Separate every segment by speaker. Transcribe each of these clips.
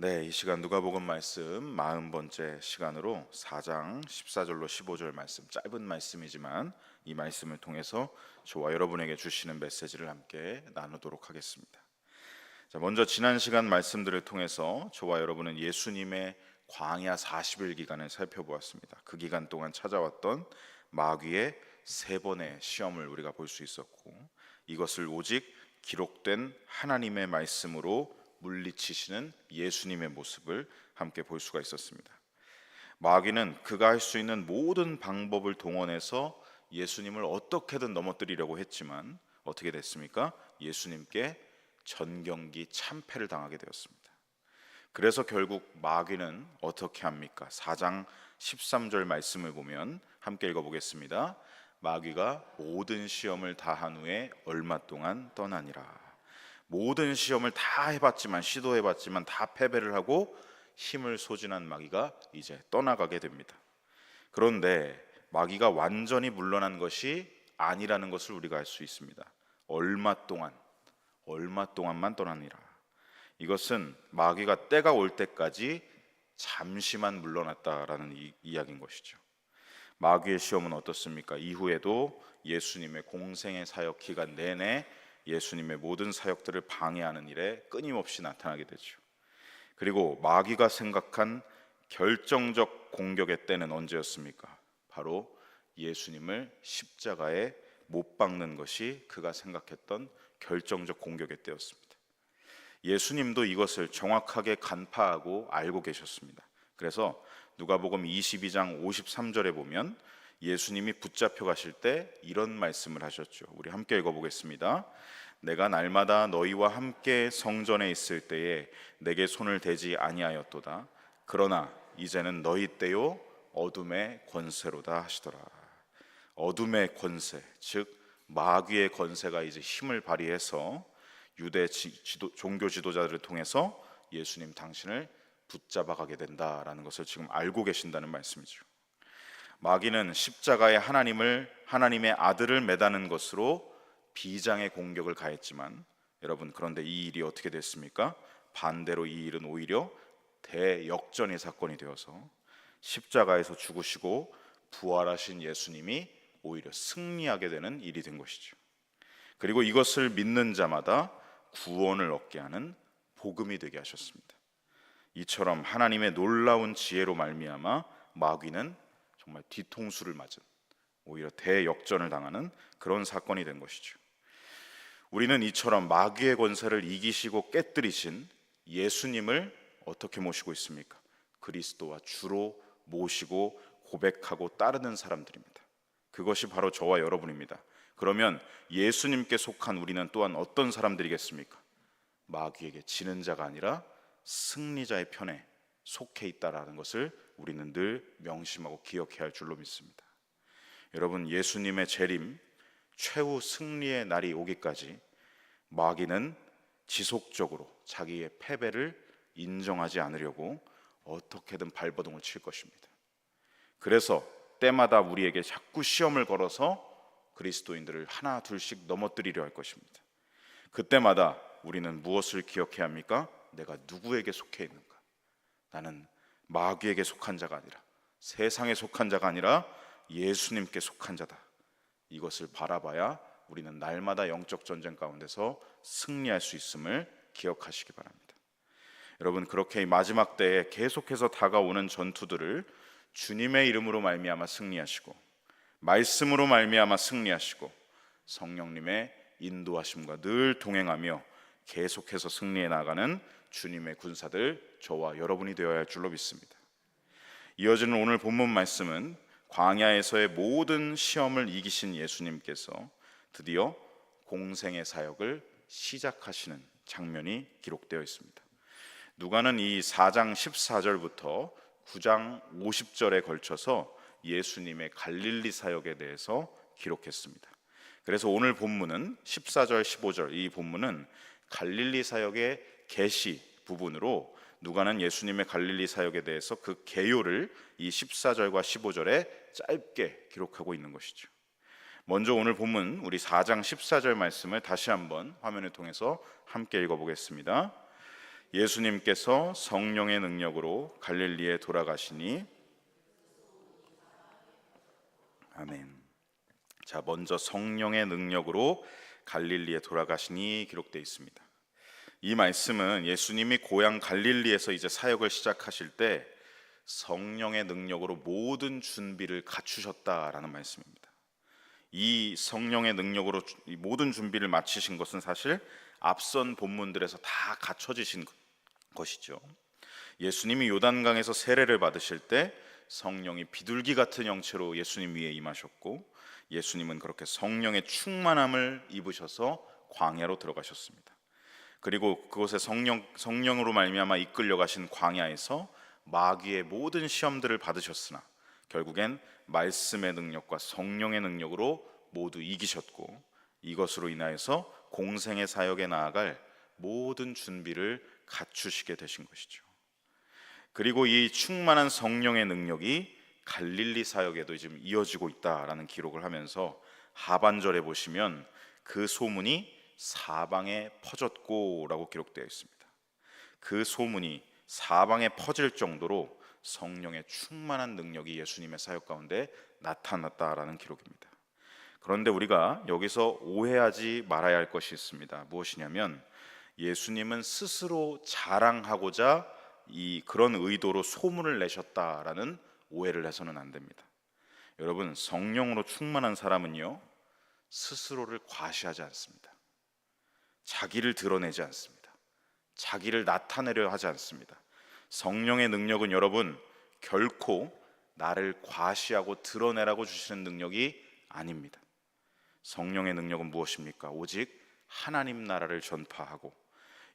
Speaker 1: 네, 이 시간 누가복음 말씀 40번째 시간으로 4장 14절로 15절 말씀, 짧은 말씀이지만 이 말씀을 통해서 저와 여러분에게 주시는 메시지를 함께 나누도록 하겠습니다. 자, 먼저 지난 시간 말씀들을 통해서 저와 여러분은 예수님의 광야 40일 기간을 살펴보았습니다. 그 기간 동안 찾아왔던 마귀의 세 번의 시험을 우리가 볼 수 있었고, 이것을 오직 기록된 하나님의 말씀으로 물리치시는 예수님의 모습을 함께 볼 수가 있었습니다. 마귀는 그가 할 수 있는 모든 방법을 동원해서 예수님을 어떻게든 넘어뜨리려고 했지만 어떻게 됐습니까? 예수님께 전경기 참패를 당하게 되었습니다. 그래서 결국 마귀는 어떻게 합니까? 4장 13절 말씀을 보면 함께 읽어보겠습니다. 마귀가 모든 시험을 다한 후에 얼마 동안 떠나니라. 모든 시험을 다 해봤지만, 시도해봤지만 다 패배를 하고 힘을 소진한 마귀가 이제 떠나가게 됩니다. 그런데 마귀가 완전히 물러난 것이 아니라는 것을 우리가 알 수 있습니다. 얼마 동안만 떠나니라. 이것은 마귀가 때가 올 때까지 잠시만 물러났다라는 이야기인 것이죠. 마귀의 시험은 어떻습니까? 이후에도 예수님의 공생의 사역 기간 내내 예수님의 모든 사역들을 방해하는 일에 끊임없이 나타나게 되죠. 그리고 마귀가 생각한 결정적 공격의 때는 언제였습니까? 바로 예수님을 십자가에 못 박는 것이 그가 생각했던 결정적 공격의 때였습니다. 예수님도 이것을 정확하게 간파하고 알고 계셨습니다. 그래서 누가복음 22장 53절에 보면 예수님이 붙잡혀 가실 때 이런 말씀을 하셨죠. 우리 함께 읽어보겠습니다. 내가 날마다 너희와 함께 성전에 있을 때에 내게 손을 대지 아니하였도다. 그러나 이제는 너희 때요 어둠의 권세로다 하시더라. 어둠의 권세, 즉 마귀의 권세가 이제 힘을 발휘해서 유대 종교 지도자들을 통해서 예수님 당신을 붙잡아 가게 된다라는 것을 지금 알고 계신다는 말씀이죠. 마귀는 십자가에 하나님의 아들을 매다는 것으로 비장의 공격을 가했지만, 여러분, 그런데 이 일이 어떻게 됐습니까? 반대로 이 일은 오히려 대역전의 사건이 되어서 십자가에서 죽으시고 부활하신 예수님이 오히려 승리하게 되는 일이 된 것이죠. 그리고 이것을 믿는 자마다 구원을 얻게 하는 복음이 되게 하셨습니다. 이처럼 하나님의 놀라운 지혜로 말미암아 마귀는 정말 뒤통수를 맞은, 오히려 대역전을 당하는 그런 사건이 된 것이죠. 우리는 이처럼 마귀의 권세를 이기시고 깨뜨리신 예수님을 어떻게 모시고 있습니까? 그리스도와 주로 모시고 고백하고 따르는 사람들입니다. 그것이 바로 저와 여러분입니다. 그러면 예수님께 속한 우리는 또한 어떤 사람들이겠습니까? 마귀에게 지는 자가 아니라 승리자의 편에 속해 있다라는 것을 우리는 늘 명심하고 기억해야 할 줄로 믿습니다. 여러분, 예수님의 재림, 최후 승리의 날이 오기까지 마귀는 지속적으로 자기의 패배를 인정하지 않으려고 어떻게든 발버둥을 칠 것입니다. 그래서 때마다 우리에게 자꾸 시험을 걸어서 그리스도인들을 하나 둘씩 넘어뜨리려 할 것입니다. 그때마다 우리는 무엇을 기억해야 합니까? 내가 누구에게 속해 있는가? 나는 마귀에게 속한 자가 아니라, 세상에 속한 자가 아니라 예수님께 속한 자다. 이것을 바라봐야 우리는 날마다 영적 전쟁 가운데서 승리할 수 있음을 기억하시기 바랍니다. 여러분, 그렇게 마지막 때에 계속해서 다가오는 전투들을 주님의 이름으로 말미암아 승리하시고, 말씀으로 말미암아 승리하시고, 성령님의 인도하심과 늘 동행하며 계속해서 승리해 나가는 주님의 군사들, 저와 여러분이 되어야 할 줄로 믿습니다. 이어지는 오늘 본문 말씀은 광야에서의 모든 시험을 이기신 예수님께서 드디어 공생의 사역을 시작하시는 장면이 기록되어 있습니다. 누가는 이 4장 14절부터 9장 50절에 걸쳐서 예수님의 갈릴리 사역에 대해서 기록했습니다. 그래서 오늘 본문은 14절 15절, 이 본문은 갈릴리 사역의 계시 부분으로 누가는 예수님의 갈릴리 사역에 대해서 그 개요를 이 14절과 15절에 짧게 기록하고 있는 것이죠. 먼저 오늘 본문 우리 4장 14절 말씀을 다시 한번 화면을 통해서 함께 읽어보겠습니다. 예수님께서 성령의 능력으로 갈릴리에 돌아가시니. 아멘. 자, 먼저 성령의 능력으로 갈릴리에 돌아가시니 기록되어 있습니다. 이 말씀은 예수님이 고향 갈릴리에서 이제 사역을 시작하실 때 성령의 능력으로 모든 준비를 갖추셨다라는 말씀입니다. 이 성령의 능력으로 이 모든 준비를 마치신 것은 사실 앞선 본문들에서 다 갖춰지신 것이죠. 예수님이 요단강에서 세례를 받으실 때 성령이 비둘기 같은 형체로 예수님 위에 임하셨고, 예수님은 그렇게 성령의 충만함을 입으셔서 광야로 들어가셨습니다. 그리고 그곳에 성령으로 말미암아 이끌려 가신 광야에서 마귀의 모든 시험들을 받으셨으나 결국엔 말씀의 능력과 성령의 능력으로 모두 이기셨고, 이것으로 인하여서 공생의 사역에 나아갈 모든 준비를 갖추시게 되신 것이죠. 그리고 이 충만한 성령의 능력이 갈릴리 사역에도 지금 이어지고 있다라는 기록을 하면서 하반절에 보시면 그 소문이 사방에 퍼졌고라고 기록되어 있습니다. 그 소문이 사방에 퍼질 정도로 성령의 충만한 능력이 예수님의 사역 가운데 나타났다라는 기록입니다. 그런데 우리가 여기서 오해하지 말아야 할 것이 있습니다. 무엇이냐면 예수님은 스스로 자랑하고자 그런 의도로 소문을 내셨다라는 오해를 해서는 안 됩니다. 여러분, 성령으로 충만한 사람은요, 스스로를 과시하지 않습니다. 자기를 드러내지 않습니다. 자기를 나타내려 하지 않습니다. 성령의 능력은 여러분 결코 나를 과시하고 드러내라고 주시는 능력이 아닙니다. 성령의 능력은 무엇입니까? 오직 하나님 나라를 전파하고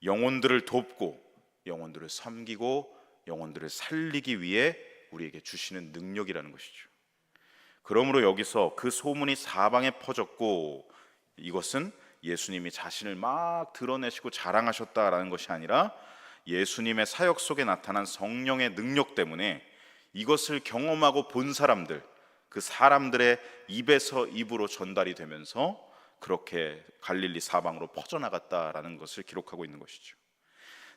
Speaker 1: 영혼들을 돕고 영혼들을 섬기고 영혼들을 살리기 위해 우리에게 주시는 능력이라는 것이죠. 그러므로 여기서 그 소문이 사방에 퍼졌고, 이것은 예수님이 자신을 막 드러내시고 자랑하셨다라는 것이 아니라 예수님의 사역 속에 나타난 성령의 능력 때문에 이것을 경험하고 본 사람들, 그 사람들의 입에서 입으로 전달이 되면서 그렇게 갈릴리 사방으로 퍼져나갔다라는 것을 기록하고 있는 것이죠.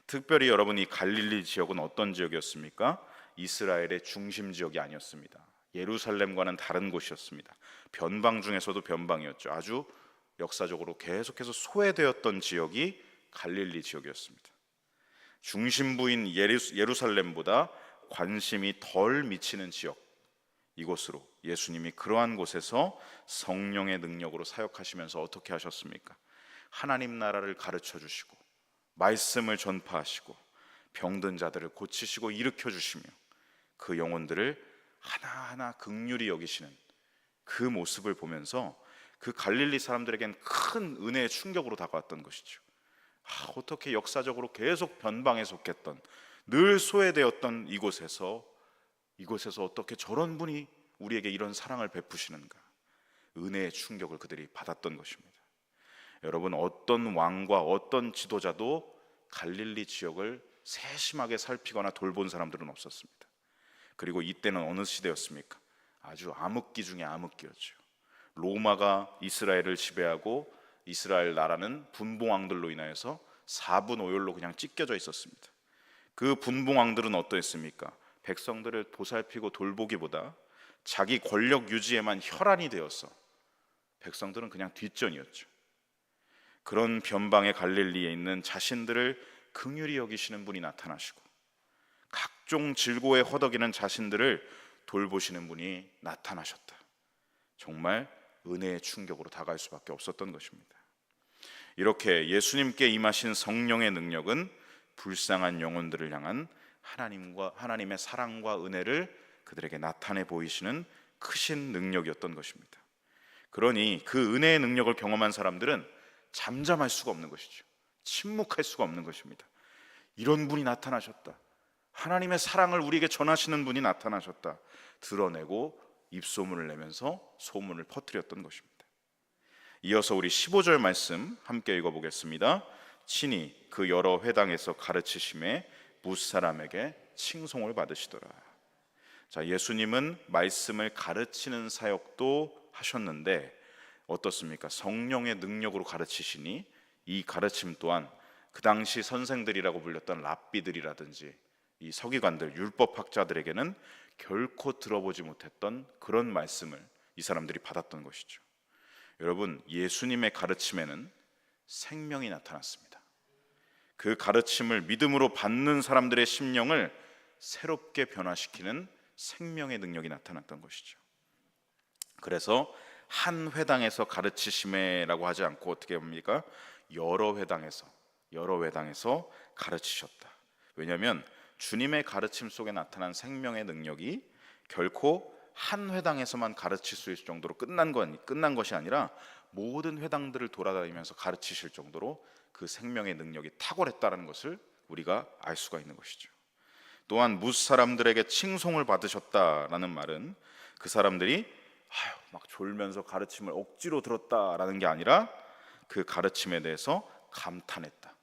Speaker 1: 특별히 여러분, 이 갈릴리 지역은 어떤 지역이었습니까? 이스라엘의 중심 지역이 아니었습니다. 예루살렘과는 다른 곳이었습니다. 변방 중에서도 변방이었죠. 아주 역사적으로 계속해서 소외되었던 지역이 갈릴리 지역이었습니다. 중심부인 예루살렘보다 관심이 덜 미치는 지역, 이곳으로 예수님이 그러한 곳에서 성령의 능력으로 사역하시면서 어떻게 하셨습니까? 하나님 나라를 가르쳐 주시고 말씀을 전파하시고 병든 자들을 고치시고 일으켜 주시며 그 영혼들을 하나하나 긍휼히 여기시는 그 모습을 보면서 그 갈릴리 사람들에겐 큰 은혜의 충격으로 다가왔던 것이죠. 어떻게 역사적으로 계속 변방에 속했던, 늘 소외되었던 이곳에서 어떻게 저런 분이 우리에게 이런 사랑을 베푸시는가, 은혜의 충격을 그들이 받았던 것입니다. 여러분, 어떤 왕과 어떤 지도자도 갈릴리 지역을 세심하게 살피거나 돌본 사람들은 없었습니다. 그리고 이때는 어느 시대였습니까? 아주 암흑기 중에 암흑기였죠. 로마가 이스라엘을 지배하고 이스라엘 나라는 분봉왕들로 인하여서 4분 5율로 그냥 찢겨져 있었습니다. 그 분봉왕들은 어떠했습니까? 백성들을 보살피고 돌보기보다 자기 권력 유지에만 혈안이 되어서 백성들은 그냥 뒷전이었죠. 그런 변방의 갈릴리에 있는 자신들을 긍휼히 여기시는 분이 나타나시고 각종 질고에 허덕이는 자신들을 돌보시는 분이 나타나셨다. 정말 은혜의 충격으로 다가갈 수밖에 없었던 것입니다. 이렇게 예수님께 임하신 성령의 능력은 불쌍한 영혼들을 향한 하나님의 사랑과 은혜를 그들에게 나타내 보이시는 크신 능력이었던 것입니다. 그러니 그 은혜의 능력을 경험한 사람들은 잠잠할 수가 없는 것이죠. 침묵할 수가 없는 것입니다. 이런 분이 나타나셨다, 하나님의 사랑을 우리에게 전하시는 분이 나타나셨다, 드러내고 입소문을 내면서 소문을 퍼뜨렸던 것입니다. 이어서 우리 15절 말씀 함께 읽어보겠습니다. 친히 그 여러 회당에서 가르치심에 무사람에게 칭송을 받으시더라. 자, 예수님은 말씀을 가르치는 사역도 하셨는데 어떻습니까? 성령의 능력으로 가르치시니 이 가르침 또한 그 당시 선생들이라고 불렸던 랍비들이라든지 이 서기관들, 율법학자들에게는 결코 들어보지 못했던 그런 말씀을 이 사람들이 받았던 것이죠. 여러분, 예수님의 가르침에는 생명이 나타났습니다. 그 가르침을 믿음으로 받는 사람들의 심령을 새롭게 변화시키는 생명의 능력이 나타났던 것이죠. 그래서 한 회당에서 가르치심에라고 하지 않고 어떻게 합니까? 여러 회당에서 가르치셨다. 왜냐하면 주님의 가르침 속에 나타난 생명의 능력이 결코 한 회당에서만 가르칠 수 있을 정도로 끝난 것이 아니라 모든 회당들을 돌아다니면서 가르치실 정도로 그 생명의 능력이 탁월했다는 것을 우리가 알 수가 있는 것이죠. 또한 뭇 사람들에게 칭송을 받으셨다라는 말은 그 사람들이 막 졸면서 가르침을 억지로 들었다라는 게 아니라 그 가르침에 대해서 감탄했다,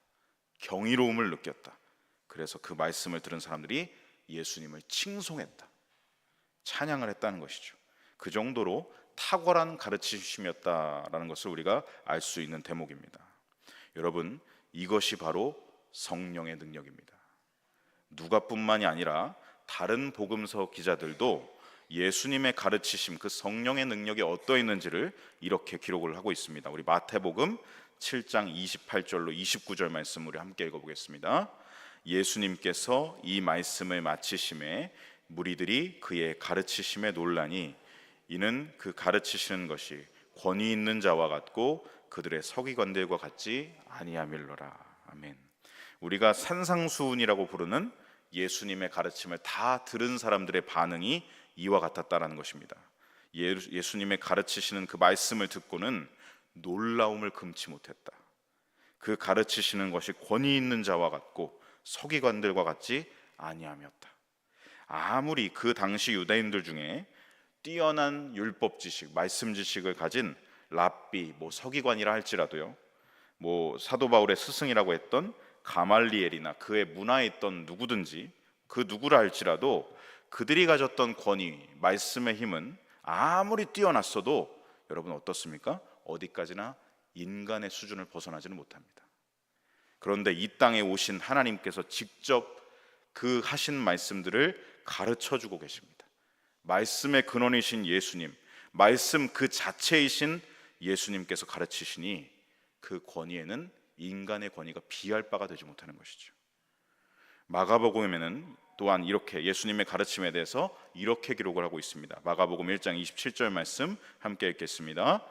Speaker 1: 경이로움을 느꼈다. 그래서 그 말씀을 들은 사람들이 예수님을 칭송했다, 찬양을 했다는 것이죠. 그 정도로 탁월한 가르치심이었다라는 것을 우리가 알 수 있는 대목입니다. 여러분, 이것이 바로 성령의 능력입니다. 누가뿐만이 아니라 다른 복음서 기자들도 예수님의 가르치심, 그 성령의 능력이 어떠했는지를 이렇게 기록을 하고 있습니다. 우리 마태복음 7장 28절로 29절 말씀 우리 함께 읽어보겠습니다. 예수님께서 이 말씀을 마치심에 무리들이 그의 가르치심에 놀라니 이는 그 가르치시는 것이 권위 있는 자와 같고 그들의 서기관들과 같지 아니함일러라. 아멘. 우리가 산상수훈이라고 부르는 예수님의 가르침을 다 들은 사람들의 반응이 이와 같았다라는 것입니다. 예수님의 가르치시는 그 말씀을 듣고는 놀라움을 금치 못했다. 그 가르치시는 것이 권위 있는 자와 같고 서기관들과 같지 아니함이었다. 아무리 그 당시 유대인들 중에 뛰어난 율법 지식, 말씀 지식을 가진 랍비, 서기관이라 할지라도요, 사도 바울의 스승이라고 했던 가말리엘이나 그의 문화에 있던 누구든지 그 누구라 할지라도 그들이 가졌던 권위, 말씀의 힘은 아무리 뛰어났어도 여러분 어떻습니까? 어디까지나 인간의 수준을 벗어나지는 못합니다. 그런데 이 땅에 오신 하나님께서 직접 그 하신 말씀들을 가르쳐주고 계십니다. 말씀의 근원이신 예수님, 말씀 그 자체이신 예수님께서 가르치시니 그 권위에는 인간의 권위가 비할 바가 되지 못하는 것이죠. 마가복음에는 또한 이렇게 예수님의 가르침에 대해서 이렇게 기록을 하고 있습니다. 마가복음 1장 27절 말씀 함께 읽겠습니다.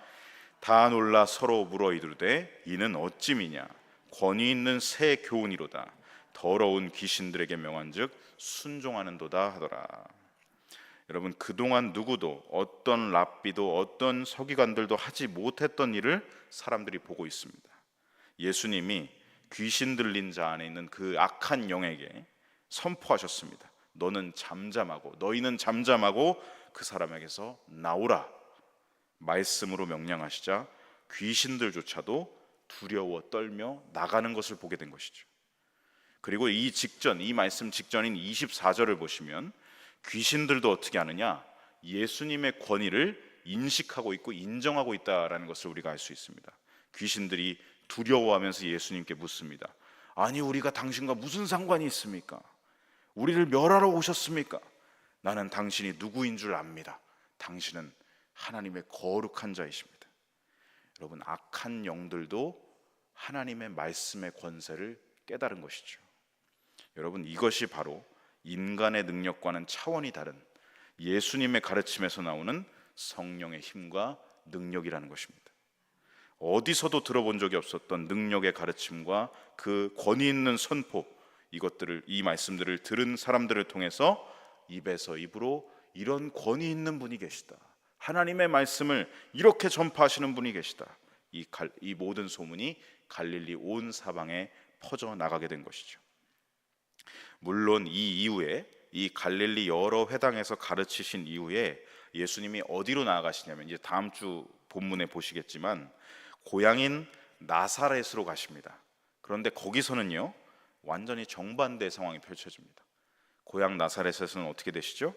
Speaker 1: 다 놀라 서로 물어 이르되 이는 어찌미냐 권위 있는 새 교훈이로다 더러운 귀신들에게 명한즉 순종하는도다 하더라. 여러분, 그동안 누구도 어떤 랍비도 어떤 서기관들도 하지 못했던 일을 사람들이 보고 있습니다. 예수님이 귀신 들린 자 안에 있는 그 악한 영에게 선포하셨습니다. 너희는 잠잠하고 그 사람에게서 나오라. 말씀으로 명령하시자 귀신들조차도 두려워 떨며 나가는 것을 보게 된 것이죠. 그리고 이 말씀 직전인 24절을 보시면 귀신들도 어떻게 하느냐? 예수님의 권위를 인식하고 있고 인정하고 있다라는 것을 우리가 알 수 있습니다. 귀신들이 두려워하면서 예수님께 묻습니다. 아니, 우리가 당신과 무슨 상관이 있습니까? 우리를 멸하러 오셨습니까? 나는 당신이 누구인 줄 압니다. 당신은 하나님의 거룩한 자이십니다. 여러분, 악한 영들도 하나님의 말씀의 권세를 깨달은 것이죠. 여러분, 이것이 바로 인간의 능력과는 차원이 다른 예수님의 가르침에서 나오는 성령의 힘과 능력이라는 것입니다. 어디서도 들어본 적이 없었던 능력의 가르침과 그 권위 있는 선포, 이 말씀들을 들은 사람들을 통해서 입에서 입으로 이런 권위 있는 분이 계시다, 하나님의 말씀을 이렇게 전파하시는 분이 계시다, 이 모든 소문이 갈릴리 온 사방에 퍼져 나가게 된 것이죠. 물론 이 이후에 이 갈릴리 여러 회당에서 가르치신 이후에 예수님이 어디로 나아가시냐면 이제 다음 주 본문에 보시겠지만 고향인 나사렛으로 가십니다. 그런데 거기서는요 완전히 정반대 상황이 펼쳐집니다. 고향 나사렛에서는 어떻게 되시죠?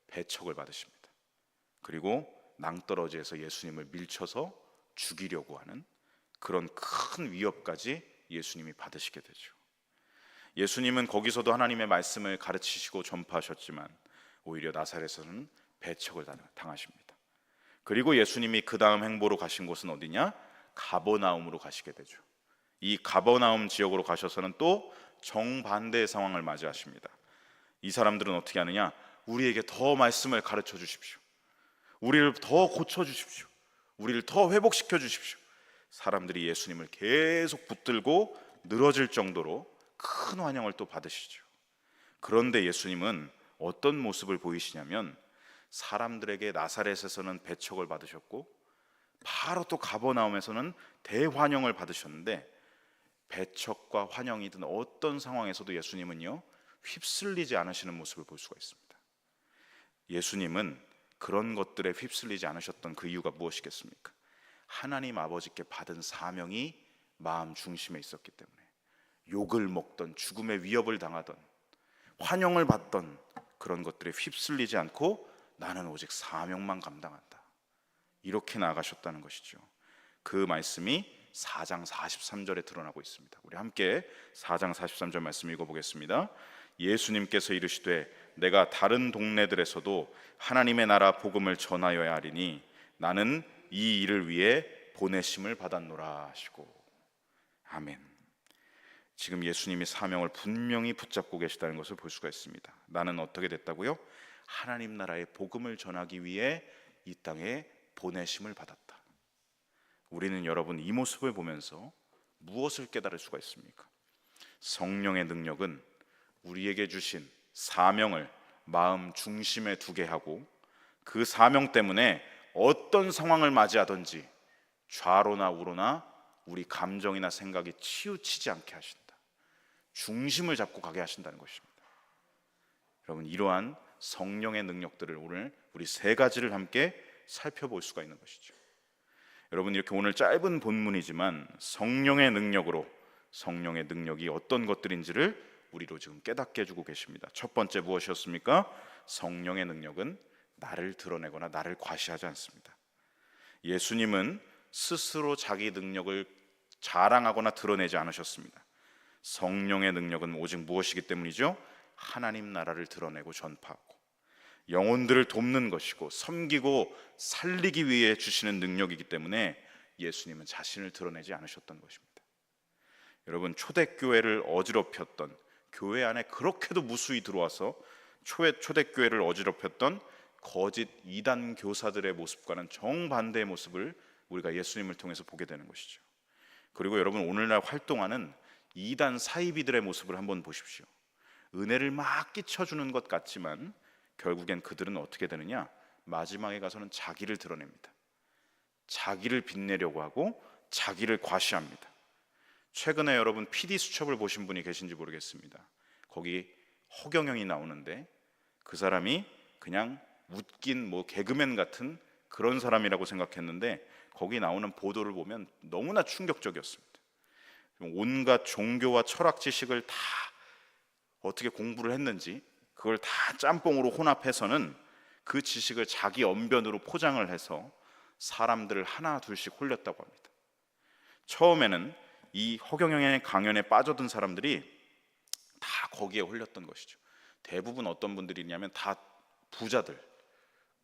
Speaker 1: 배척을 받으십니다. 그리고 낭떠러지에서 예수님을 밀쳐서 죽이려고 하는 그런 큰 위협까지 예수님이 받으시게 되죠. 예수님은 거기서도 하나님의 말씀을 가르치시고 전파하셨지만 오히려 나사렛에서는 배척을 당하십니다. 그리고 예수님이 그 다음 행보로 가신 곳은 어디냐? 가버나움으로 가시게 되죠. 이 가버나움 지역으로 가셔서는 또 정반대의 상황을 맞이하십니다. 이 사람들은 어떻게 하느냐? 우리에게 더 말씀을 가르쳐 주십시오. 우리를 더 고쳐 주십시오. 우리를 더 회복시켜 주십시오. 사람들이 예수님을 계속 붙들고 늘어질 정도로 큰 환영을 또 받으시죠. 그런데 예수님은 어떤 모습을 보이시냐면 사람들에게 나사렛에서는 배척을 받으셨고 바로 또 가버나움에서는 대환영을 받으셨는데 배척과 환영이든 어떤 상황에서도 예수님은요 휩쓸리지 않으시는 모습을 볼 수가 있습니다. 예수님은 그런 것들에 휩쓸리지 않으셨던 그 이유가 무엇이겠습니까? 하나님 아버지께 받은 사명이 마음 중심에 있었기 때문에 욕을 먹던 죽음의 위협을 당하던 환영을 받던 그런 것들에 휩쓸리지 않고 나는 오직 사명만 감당한다, 이렇게 나아가셨다는 것이죠. 그 말씀이 4장 43절에 드러나고 있습니다. 우리 함께 4장 43절 말씀 읽어보겠습니다. 예수님께서 이르시되 내가 다른 동네들에서도 하나님의 나라 복음을 전하여야 하리니 나는 이 일을 위해 보내심을 받았노라 하시고. 아멘. 지금 예수님이 사명을 분명히 붙잡고 계시다는 것을 볼 수가 있습니다. 나는 어떻게 됐다고요? 하나님 나라의 복음을 전하기 위해 이 땅에 보내심을 받았다. 우리는 여러분 이 모습을 보면서 무엇을 깨달을 수가 있습니까? 성령의 능력은 우리에게 주신 사명을 마음 중심에 두게 하고 그 사명 때문에 어떤 상황을 맞이하든지 좌로나 우로나 우리 감정이나 생각이 치우치지 않게 하신다. 중심을 잡고 가게 하신다는 것입니다. 여러분 이러한 성령의 능력들을 오늘 우리 세 가지를 함께 살펴볼 수가 있는 것이죠. 여러분 이렇게 오늘 짧은 본문이지만 성령의 능력으로 성령의 능력이 어떤 것들인지를 우리로 지금 깨닫게 해주고 계십니다. 첫 번째 무엇이었습니까? 성령의 능력은 나를 드러내거나 나를 과시하지 않습니다. 예수님은 스스로 자기 능력을 자랑하거나 드러내지 않으셨습니다. 성령의 능력은 오직 무엇이기 때문이죠? 하나님 나라를 드러내고 전파하고 영혼들을 돕는 것이고 섬기고 살리기 위해 주시는 능력이기 때문에 예수님은 자신을 드러내지 않으셨던 것입니다. 여러분 초대교회를 어지럽혔던, 교회 안에 그렇게도 무수히 들어와서 초대교회를 어지럽혔던 거짓 이단 교사들의 모습과는 정반대의 모습을 우리가 예수님을 통해서 보게 되는 것이죠. 그리고 여러분 오늘날 활동하는 이단 사이비들의 모습을 한번 보십시오. 은혜를 막 끼쳐주는 것 같지만 결국엔 그들은 어떻게 되느냐? 마지막에 가서는 자기를 드러냅니다. 자기를 빛내려고 하고 자기를 과시합니다. 최근에 여러분 PD 수첩을 보신 분이 계신지 모르겠습니다. 거기 허경영이 나오는데 그 사람이 그냥 웃긴 개그맨 같은 그런 사람이라고 생각했는데 거기 나오는 보도를 보면 너무나 충격적이었습니다. 온갖 종교와 철학 지식을 다 어떻게 공부를 했는지 그걸 다 짬뽕으로 혼합해서는 그 지식을 자기 언변으로 포장을 해서 사람들을 하나 둘씩 홀렸다고 합니다. 처음에는 이 허경영의 강연에 빠져든 사람들이 다 거기에 홀렸던 것이죠. 대부분 어떤 분들이냐면 다 부자들,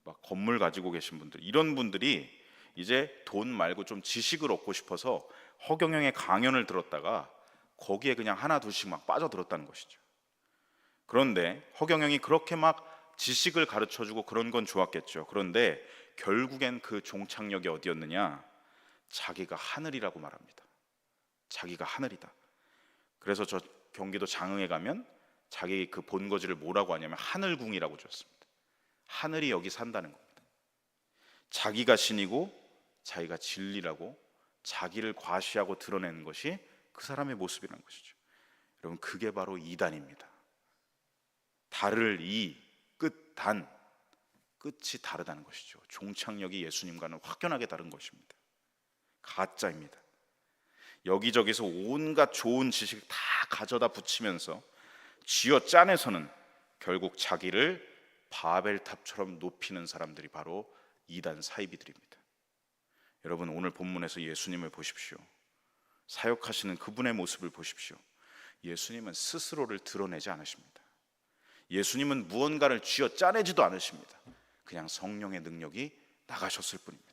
Speaker 1: 막 건물 가지고 계신 분들, 이런 분들이 이제 돈 말고 좀 지식을 얻고 싶어서 허경영의 강연을 들었다가 거기에 그냥 하나 둘씩 막 빠져들었다는 것이죠. 그런데 허경영이 그렇게 막 지식을 가르쳐주고 그런 건 좋았겠죠. 그런데 결국엔 그 종착역이 어디였느냐? 자기가 하늘이라고 말합니다. 자기가 하늘이다. 그래서 저 경기도 장흥에 가면 자기 그 본거지를 뭐라고 하냐면 하늘궁이라고 줬습니다. 하늘이 여기 산다는 겁니다. 자기가 신이고 자기가 진리라고 자기를 과시하고 드러내는 것이 그 사람의 모습이라는 것이죠. 여러분 그게 바로 이단입니다. 달을 이, 끝, 단, 끝이 다르다는 것이죠. 종착역이 예수님과는 확연하게 다른 것입니다. 가짜입니다. 여기저기서 온갖 좋은 지식 다 가져다 붙이면서 쥐어 짜내서는 결국 자기를 바벨탑처럼 높이는 사람들이 바로 이단 사이비들입니다. 여러분 오늘 본문에서 예수님을 보십시오. 사역하시는 그분의 모습을 보십시오. 예수님은 스스로를 드러내지 않으십니다. 예수님은 무언가를 쥐어 짜내지도 않으십니다. 그냥 성령의 능력이 나가셨을 뿐입니다.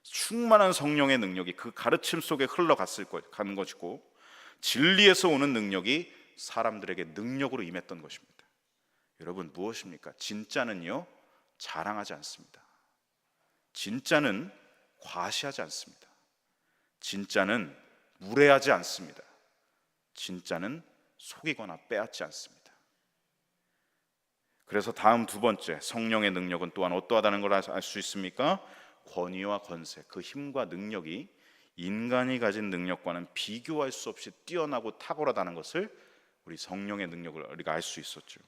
Speaker 1: 충만한 성령의 능력이 그 가르침 속에 흘러가는 것이고, 진리에서 오는 능력이 사람들에게 능력으로 임했던 것입니다. 여러분, 무엇입니까? 진짜는요, 자랑하지 않습니다. 진짜는 과시하지 않습니다. 진짜는 무례하지 않습니다. 진짜는 속이거나 빼앗지 않습니다. 그래서 다음 두 번째, 성령의 능력은 또한 어떠하다는 걸 알 수 있습니까? 권위와 권세, 그 힘과 능력이 인간이 가진 능력과는 비교할 수 없이 뛰어나고 탁월하다는 것을 우리 성령의 능력을 우리가 알 수 있었죠.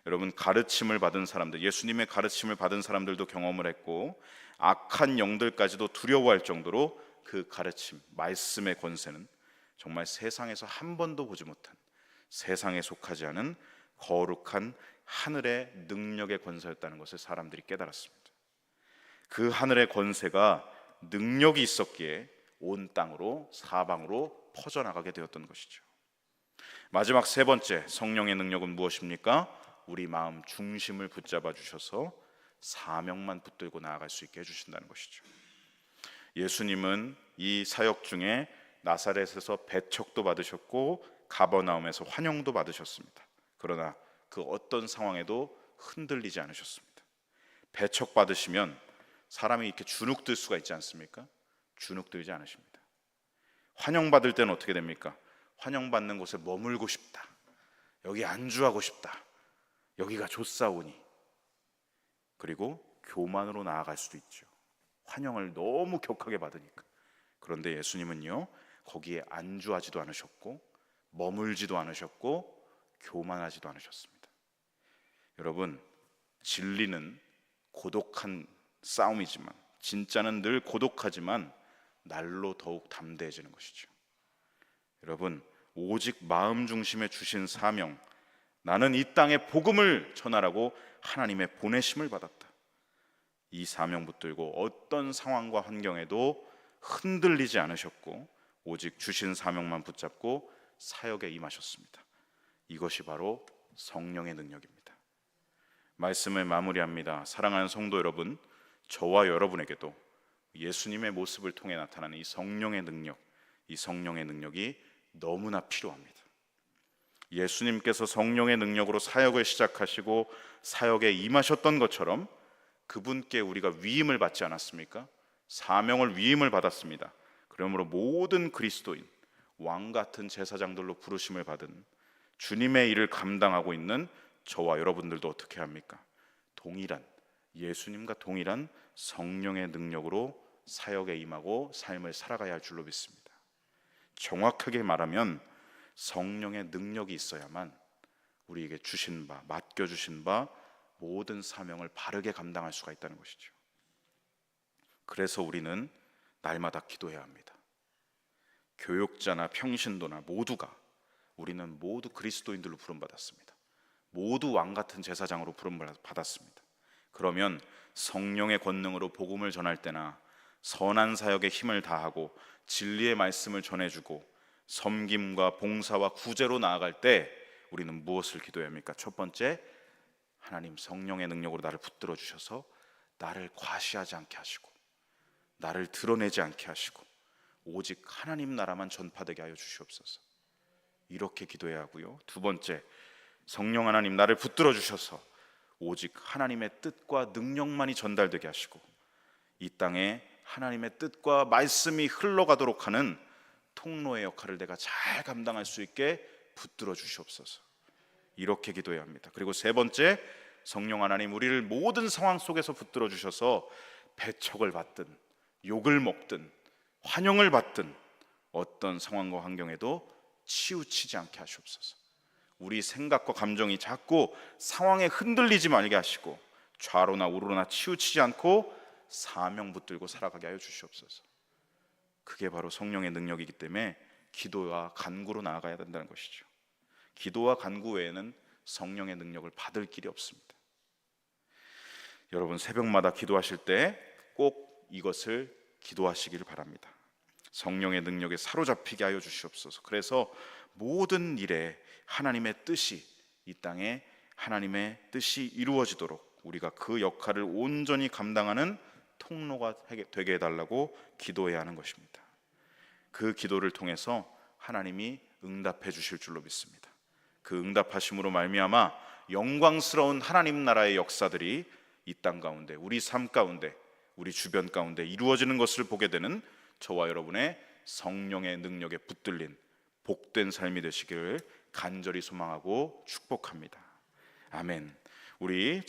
Speaker 1: 여러분, 가르침을 받은 사람들, 예수님의 가르침을 받은 사람들도 경험을 했고, 악한 영들까지도 두려워할 정도로 그 가르침, 말씀의 권세는 정말 세상에서 한 번도 보지 못한, 세상에 속하지 않은 거룩한 하늘의 능력의 권세였다는 것을 사람들이 깨달았습니다. 그 하늘의 권세가 능력이 있었기에 온 땅으로, 사방으로 퍼져나가게 되었던 것이죠. 마지막 세 번째, 성령의 능력은 무엇입니까? 우리 마음 중심을 붙잡아 주셔서 사명만 붙들고 나아갈 수 있게 해주신다는 것이죠. 예수님은 이 사역 중에 나사렛에서 배척도 받으셨고 가버나움에서 환영도 받으셨습니다. 그러나 그 어떤 상황에도 흔들리지 않으셨습니다. 배척받으시면 사람이 이렇게 주눅들 수가 있지 않습니까? 주눅들지 않으십니다. 환영받을 때는 어떻게 됩니까? 환영받는 곳에 머물고 싶다, 여기 안주하고 싶다, 여기가 좋사오니. 그리고 교만으로 나아갈 수도 있죠. 환영을 너무 격하게 받으니까. 그런데 예수님은요, 거기에 안주하지도 않으셨고 머물지도 않으셨고 교만하지도 않으셨습니다. 여러분, 진리는 고독한 싸움이지만, 진짜는 늘 고독하지만 날로 더욱 담대해지는 것이죠. 여러분, 오직 마음 중심에 주신 사명, 나는 이 땅에 복음을 전하라고 하나님의 보내심을 받았다. 이 사명 붙들고 어떤 상황과 환경에도 흔들리지 않으셨고 오직 주신 사명만 붙잡고 사역에 임하셨습니다. 이것이 바로 성령의 능력입니다. 말씀을 마무리합니다. 사랑하는 성도 여러분, 저와 여러분에게도 예수님의 모습을 통해 나타나는 이 성령의 능력, 이 성령의 능력이 너무나 필요합니다. 예수님께서 성령의 능력으로 사역을 시작하시고 사역에 임하셨던 것처럼 그분께 우리가 위임을 받지 않았습니까? 사명을 위임을 받았습니다. 그러므로 모든 그리스도인, 왕 같은 제사장들로 부르심을 받은 주님의 일을 감당하고 있는 저와 여러분들도 어떻게 합니까? 동일한, 예수님과 동일한 성령의 능력으로 사역에 임하고 삶을 살아가야 할 줄로 믿습니다. 정확하게 말하면 성령의 능력이 있어야만 우리에게 주신 바, 맡겨주신 바 모든 사명을 바르게 감당할 수가 있다는 것이죠. 그래서 우리는 날마다 기도해야 합니다. 교육자나 평신도나 모두가, 우리는 모두 그리스도인들로 부름받았습니다. 모두 왕같은 제사장으로 부름받았습니다. 그러면 성령의 권능으로 복음을 전할 때나 선한 사역에 힘을 다하고 진리의 말씀을 전해주고 섬김과 봉사와 구제로 나아갈 때 우리는 무엇을 기도해야 합니까? 첫 번째, 하나님 성령의 능력으로 나를 붙들어 주셔서 나를 과시하지 않게 하시고 나를 드러내지 않게 하시고 오직 하나님 나라만 전파되게 하여 주시옵소서. 이렇게 기도해야 하고요. 두 번째, 성령 하나님 나를 붙들어 주셔서 오직 하나님의 뜻과 능력만이 전달되게 하시고 이 땅에 하나님의 뜻과 말씀이 흘러가도록 하는 통로의 역할을 내가 잘 감당할 수 있게 붙들어 주시옵소서. 이렇게 기도해야 합니다. 그리고 세 번째, 성령 하나님 우리를 모든 상황 속에서 붙들어 주셔서 배척을 받든 욕을 먹든 환영을 받든 어떤 상황과 환경에도 치우치지 않게 하시옵소서. 우리 생각과 감정이 자꾸 상황에 흔들리지 말게 하시고 좌로나 우로나 치우치지 않고 사명 붙들고 살아가게 하여 주시옵소서. 그게 바로 성령의 능력이기 때문에 기도와 간구로 나아가야 된다는 것이죠. 기도와 간구 외에는 성령의 능력을 받을 길이 없습니다. 여러분, 새벽마다 기도하실 때 꼭 이것을 기도하시기를 바랍니다. 성령의 능력에 사로잡히게 하여 주시옵소서. 그래서 모든 일에 하나님의 뜻이, 이 땅에 하나님의 뜻이 이루어지도록 우리가 그 역할을 온전히 감당하는 통로가 되게 해달라고 기도해야 하는 것입니다. 그 기도를 통해서 하나님이 응답해 주실 줄로 믿습니다. 그 응답하심으로 말미암아 영광스러운 하나님 나라의 역사들이 이 땅 가운데, 우리 삶 가운데, 우리 주변 가운데 이루어지는 것을 보게 되는 저와 여러분의 성령의 능력에 붙들린 복된 삶이 되시기를 간절히 소망하고 축복합니다. 아멘. 우리